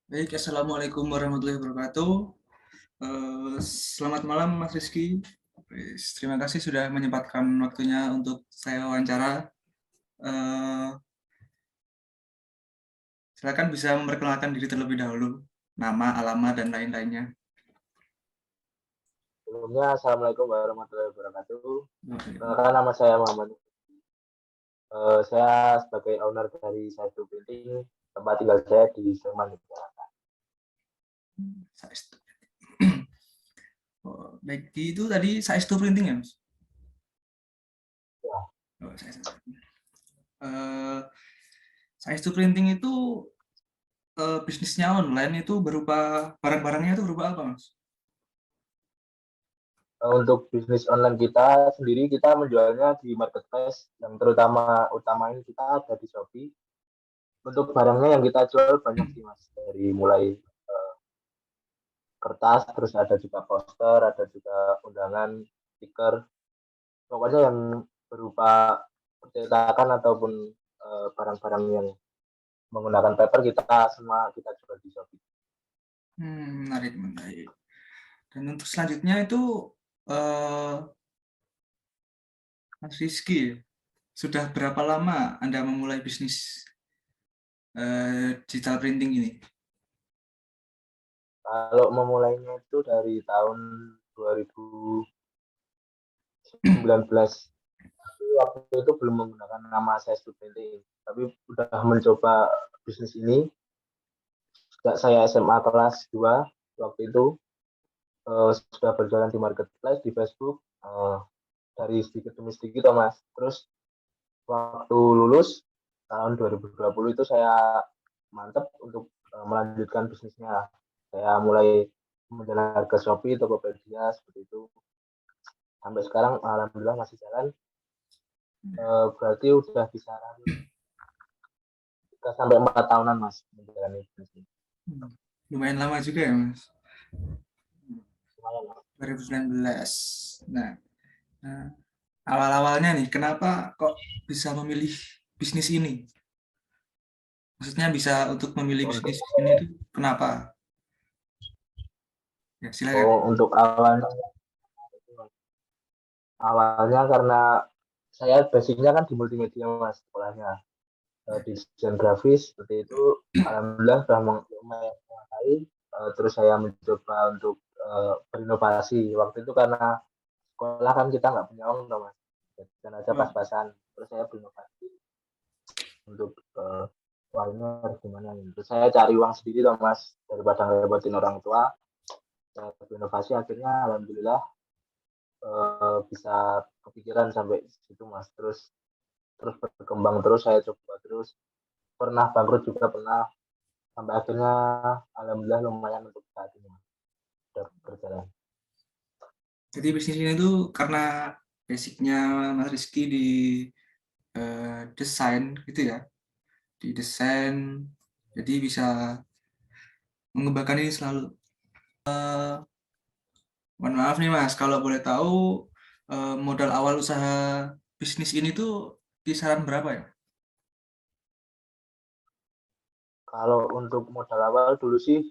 Baik, Assalamualaikum warahmatullahi wabarakatuh. Selamat malam, Mas Rizky. Terima kasih sudah menyempatkan waktunya untuk saya wawancara. Eh, Silakan bisa memperkenalkan diri terlebih dahulu, nama, alamat, dan lain-lainnya. Sebelumnya, Assalamualaikum warahmatullahi wabarakatuh. Oke. Perkenalkan, nama saya Muhammad. Saya sebagai owner dari Saitu Printing, tempat tinggal saya di Sleman, Yogyakarta. Saestu. Oh, baik, itu tadi Saestu Printing ya, Mas? Ya, Oh, Saestu. Eh, Saestu Printing itu bisnisnya online itu berupa barang-barangnya itu berupa apa, Mas? untuk bisnis online kita sendiri, kita menjualnya di marketplace yang utama ini kita ada di Shopee. Untuk barangnya yang kita jual banyak sih Mas, dari mulai kertas, terus ada juga poster, ada juga undangan, stiker, pokoknya yang berupa percetakan ataupun barang-barang yang menggunakan paper kita semua kita jual di Shopee. Menarik, menarik. Dan untuk selanjutnya itu eh, Mas Rizky, sudah berapa lama Anda memulai bisnis digital printing ini? Kalau memulainya itu dari tahun 2019. Waktu itu belum menggunakan nama saya Printing, tapi udah mencoba bisnis ini sejak saya SMA kelas 2 waktu itu. Sudah berjalan di marketplace di Facebook, dari sedikit demi sedikit Mas. Terus waktu lulus tahun 2020 itu saya mantep untuk melanjutkan bisnisnya. Saya mulai menjalankan ke Shopee, Tokopedia seperti itu. Sampai sekarang alhamdulillah masih jalan. Berarti udah kisaran 3 sampai 4 tahunan Mas menjalani bisnis. Lumayan lama juga ya, Mas. Lumayan. 2019. Nah, nah, awal-awalnya nih, kenapa kok bisa memilih bisnis ini? Maksudnya bisa untuk memilih Untuk bisnis ini itu kenapa? Ya, silakan. untuk awalnya karena saya basicnya kan di multimedia Mas sekolahnya, di desain grafis seperti itu. Alhamdulillah sudah menguasai. Terus saya mencoba untuk berinovasi waktu itu karena sekolah kan kita nggak punya uang Mas, dan aja Oh, pas-pasan. Terus saya berinovasi untuk uangnya harus gimana nih. Terus saya cari uang sendiri Mas, daripada ngerepotin orang tua. Saya berinovasi akhirnya alhamdulillah bisa kepikiran sampai situ Mas. Terus terus berkembang terus, saya coba terus, pernah bangkrut juga pernah, sampai akhirnya alhamdulillah lumayan untuk saat ini Mas. Sudah berjalan. jadi bisnis ini tuh karena basicnya Mas Rizky di desain gitu ya, di desain, jadi bisa mengembangkan ini selalu. Mohon maaf nih Mas, kalau boleh tahu modal awal usaha bisnis ini tuh kisaran berapa ya? Kalau untuk modal awal dulu sih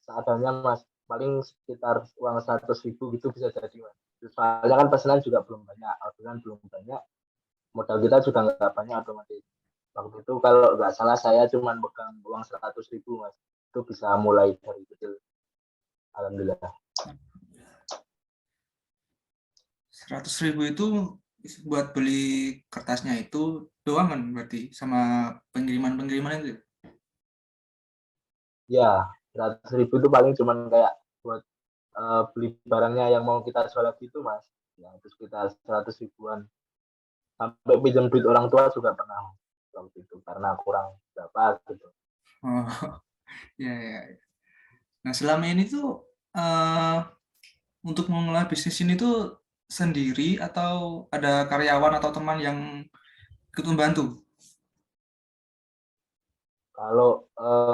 seadanya Mas, paling sekitar uang 100.000 gitu bisa jadi Mas. Soalnya kan pesanan juga belum banyak, orderan belum banyak, modal kita juga nggak banyak otomatis. Waktu itu kalau nggak salah saya cuma pegang uang 100.000 Mas, itu bisa mulai dari kecil, alhamdulillah. 100.000 itu buat beli kertasnya itu doang kan berarti sama pengiriman-pengiriman itu. Ya, 100.000 itu paling cuman kayak buat beli barangnya yang mau kita jual lagi itu Mas. Ya, itu sekitar 100 ribuan. Sampai pinjam duit orang tua juga pernah waktu itu karena kurang berapa gitu. Oh, ya, ya, ya. Nah, selama ini tuh eh, untuk mengelola bisnis ini tuh sendiri atau ada karyawan atau teman yang ikut membantu? Kalau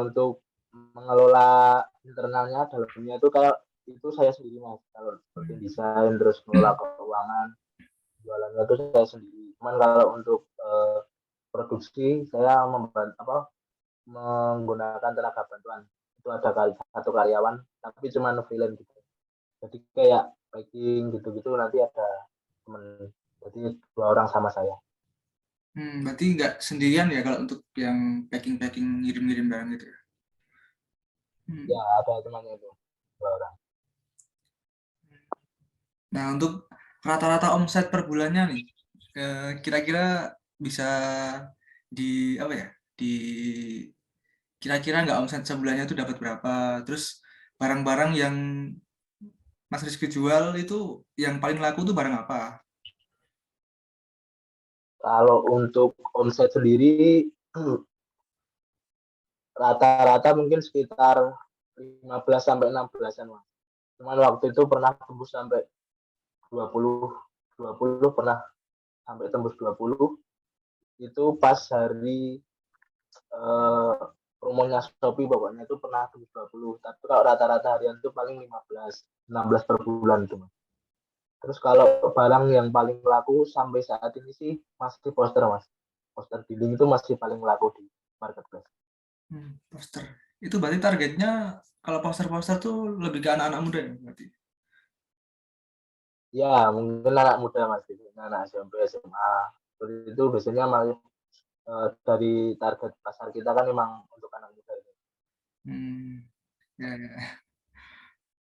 untuk mengelola internalnya dalamnya itu kayak itu saya sendiri Mas. Kalau seperti desain terus mengelola keuangan, jualannya itu saya sendiri. Cuman kalau untuk produksi saya menggunakan tenaga bantuan. itu ada satu karyawan tapi cuma freelance gitu. Jadi kayak packing gitu-gitu nanti ada temen, jadi 2 orang sama saya. Berarti nggak sendirian ya kalau untuk yang packing-packing ngirim-ngirim barang gitu ya? Ya ada temannya itu 2 orang. Nah, untuk rata-rata omset per bulannya nih, kira-kira bisa di apa ya? Di kira-kira nggak omset sebulannya itu dapat berapa? Terus barang-barang yang Mas Rizky jual itu yang paling laku tuh barang apa? Kalau untuk omset sendiri rata-rata mungkin sekitar 15 sampai 16-an Mas. Cuman waktu itu pernah tembus sampai 20, 20 pernah sampai tembus 20 itu pas hari eh, promonya Shopee pokoknya itu pernah tembus 20. Tapi kalau rata-rata harian itu paling 15, 16 per bulan itu Mas. Terus kalau barang yang paling laku sampai saat ini sih masih poster Mas. Poster dealing itu masih paling laku di marketplace. Poster. Itu berarti targetnya kalau poster-poster tuh lebih ke anak-anak muda ya berarti? Ya, mungkin anak muda Mas, gitu. Anak SMP, SMA. Seperti itu biasanya malah dari target pasar kita kan memang untuk anak muda itu. Hmm, ya, ya.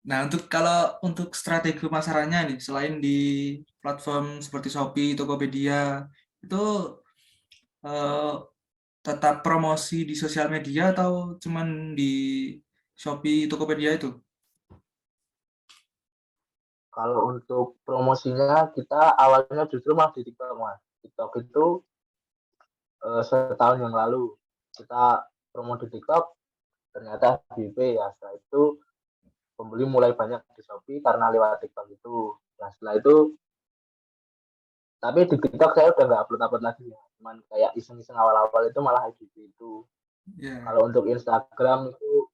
Nah, untuk kalau untuk strategi pemasarannya nih, selain di platform seperti Shopee, Tokopedia, itu eh, tetap promosi di sosial media atau cuman di Shopee, Tokopedia itu? Kalau untuk promosinya kita awalnya justru malah di TikTok Mas. TikTok itu setahun yang lalu kita promo di TikTok ternyata FYP ya. Setelah itu pembeli mulai banyak di Shopee karena lewat TikTok itu. Nah setelah itu tapi di TikTok saya udah nggak upload lagi ya. Cuman kayak iseng-iseng awal-awal itu malah FYP itu. Ya. Kalau untuk Instagram itu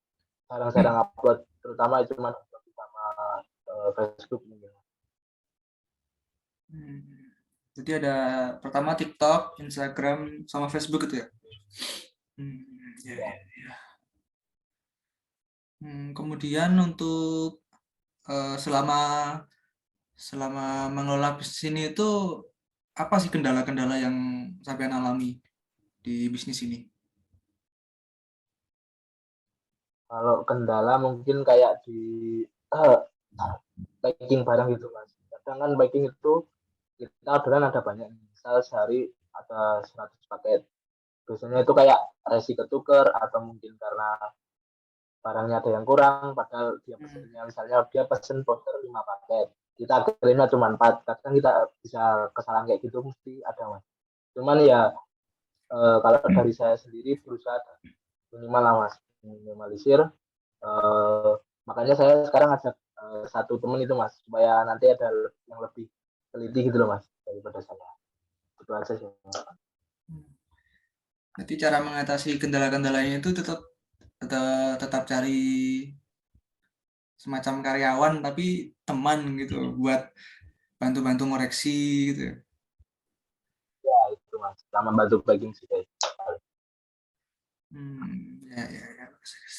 jarang-jarang upload, terutama cuma sama Facebook mungkin. Hmm. Jadi ada pertama TikTok, Instagram, sama Facebook itu ya? Hmm, ya, Ya, ya. Kemudian untuk selama selama mengelola bisnis ini itu apa sih kendala-kendala yang sampean alami di bisnis ini? kalau kendala mungkin kayak di uh, packing barang gitu mas. Kadang kan packing itu kita orderan ada banyak, misal sehari ada 100 paket. Biasanya itu kayak resi ketuker atau mungkin karena barangnya ada yang kurang, padahal dia Hmm. pesennya misalnya dia pesen poster 5 paket. Kita kirimnya cuma 4, kadang kita bisa kesalahan kayak gitu mesti ada mas. Cuman ya kalau dari saya sendiri berusaha minimal lah mas, minimalisir. Eh, makanya saya sekarang ajak satu temen itu mas, supaya nanti ada yang lebih teliti gitu loh mas daripada saya. Itu aja sih. Berarti cara mengatasi kendala-kendalanya itu tetap tetap, tetap cari semacam karyawan tapi teman gitu buat bantu-bantu ngoreksi gitu ya. Ya itu mas, sama bantu bagging sih guys. Ya, ya, ya. Bagus, bagus.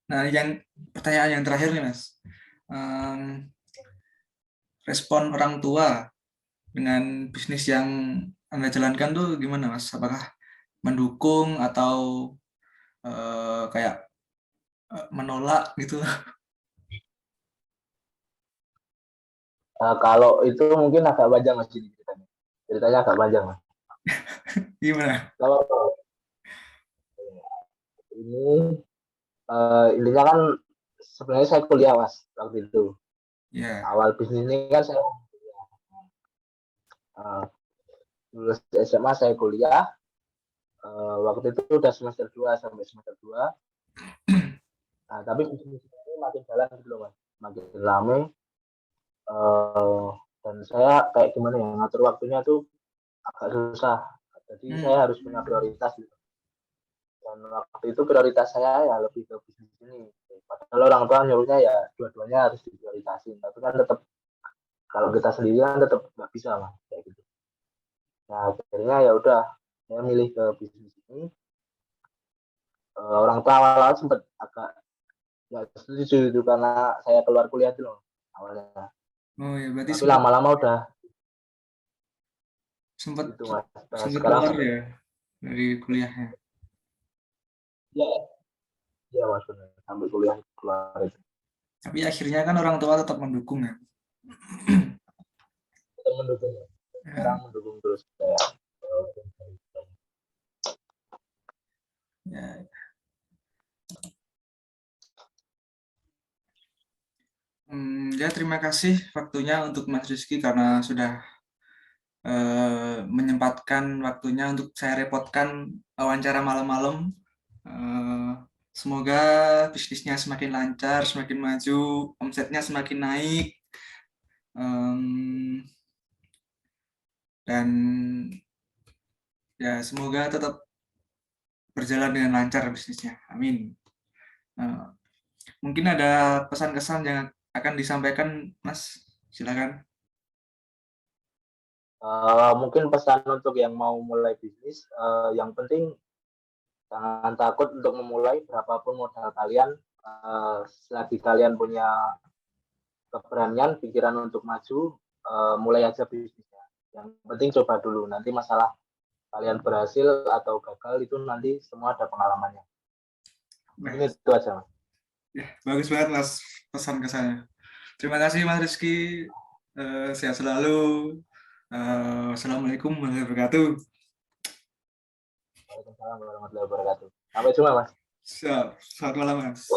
Nah, yang pertanyaan yang terakhir nih, Mas. Em, Respon orang tua dengan bisnis yang Anda jalankan tuh gimana, Mas? Apakah mendukung atau kayak menolak gitu? Kalau itu mungkin agak panjang mas ini ceritanya. Ceritanya agak panjang mas. Gimana? Kalau ini intinya kan sebenarnya saya kuliah mas waktu itu. Ya. Awal bisnis ini kan saya uh, lulus SMA saya kuliah. Waktu itu udah semester 2 sampai semester 2. Nah, tapi bisnis ini makin jalan gitu loh mas. Makin rame. Dan saya kayak gimana ya ngatur waktunya tuh agak susah. Jadi saya Hmm. harus punya prioritas gitu. Dan waktu itu prioritas saya ya lebih ke bisnis ini. Padahal orang tua nyuruhnya ya dua-duanya harus diprioritasin. Tapi kan tetap kalau kita sendiri kan tetap nggak bisa lah kayak gitu. Nah akhirnya ya udah saya milih ke bisnis ini. orang tua awal-awal sempat agak nggak setuju itu karena saya keluar kuliah itu loh awalnya. Oh ya, berarti Tapi sempat lama-lama udah sempat itu mas. Nah, sempat sekarang keluar ya dari kuliahnya. ya, ya mas benar. Sampai kuliah keluar itu. Tapi akhirnya kan orang tua tetap mendukung ya. Kita mendukung. Sekarang Ya, mendukung terus kayak ya. Ya, terima kasih waktunya untuk Mas Rizky karena sudah menyempatkan waktunya untuk saya repotkan wawancara malam-malam. Eh, Semoga bisnisnya semakin lancar, semakin maju, omsetnya semakin naik, Em, dan ya semoga tetap berjalan dengan lancar bisnisnya. Amin. Eh, Mungkin ada pesan kesan yang akan disampaikan, Mas. Silakan. mungkin pesan untuk yang mau mulai bisnis, yang penting jangan takut untuk memulai berapapun modal kalian. Selagi kalian punya keberanian, pikiran untuk maju, mulai aja bisnisnya. Yang penting coba dulu. Nanti masalah kalian berhasil atau gagal itu nanti semua ada pengalamannya. Nah, Ini itu aja. ya, bagus banget, Mas, pesan kesannya. Terima kasih, Mas Rizky. Sehat selalu. Assalamualaikum warahmatullahi wabarakatuh. Waalaikumsalam warahmatullahi wabarakatuh. Sampai jumpa mas. Siap. Selamat malam, Mas.